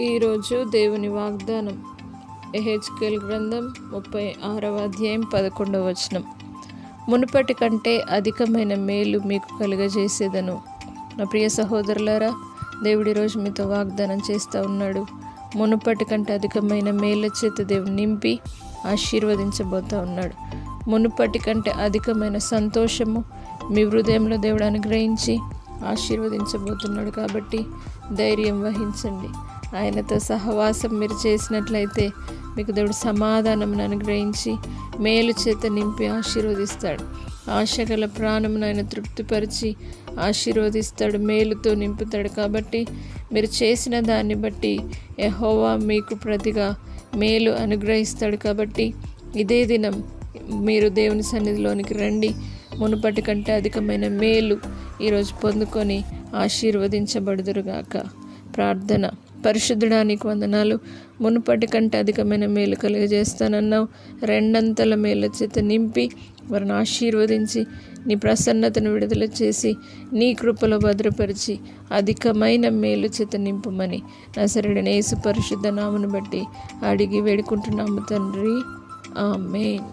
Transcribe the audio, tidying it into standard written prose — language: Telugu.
ఈరోజు దేవుని వాగ్దానం యెహెజ్కేలు గ్రంథం 36వ అధ్యాయం 11వ వచనం. మునుపటి కంటే అధికమైన మేలు మీకు కలుగజేసేదను. నా ప్రియ సహోదరులారా, దేవుడి రోజు మీతో వాగ్దానం చేస్తూ ఉన్నాడు. మునుపటి కంటే అధికమైన మేళ్ళ చేత దేవుడు నింపి ఆశీర్వదించబోతూ ఉన్నాడు. మునుపటి కంటే అధికమైన సంతోషము మీ హృదయంలో దేవుడు అనుగ్రహించి ఆశీర్వదించబోతున్నాడు. కాబట్టి ధైర్యం వహించండి. ఆయనతో సహవాసం మీరు చేసినట్లయితే మీకు దేవుడు సమాధానం అనుగ్రహించి మేలు చేత నింపి ఆశీర్వదిస్తాడు. ఆశగల ప్రాణమును ఆయన తృప్తిపరిచి ఆశీర్వదిస్తాడు, మేలుతో నింపుతాడు. కాబట్టి మీరు చేసిన దాన్ని బట్టి యెహోవా మీకు ప్రతిగా మేలు అనుగ్రహిస్తాడు. కాబట్టి ఇదే దినం మీరు దేవుని సన్నిధిలోనికి రండి. మునుపటి కంటే అధికమైన మేలు ఈరోజు పొందుకొని ఆశీర్వదించబడుదురుగాక. ప్రార్థన. పరిశుద్ధుడా, నీకు వందనాలు. మునుపటి కంటే అధికమైన మేలు కలుగజేస్తానన్నావు. రెండంతల మేళ్ళ చేత నింపి వారిని ఆశీర్వదించి నీ ప్రసన్నతను విడుదల చేసి నీ కృపలో భద్రపరిచి అధికమైన మేలు చేత నింపుమని నజరేయుడైన యేసు పరిశుద్ధ నామమును బట్టి అడిగి వేడుకుంటున్నాము తండ్రి. ఆమేన్.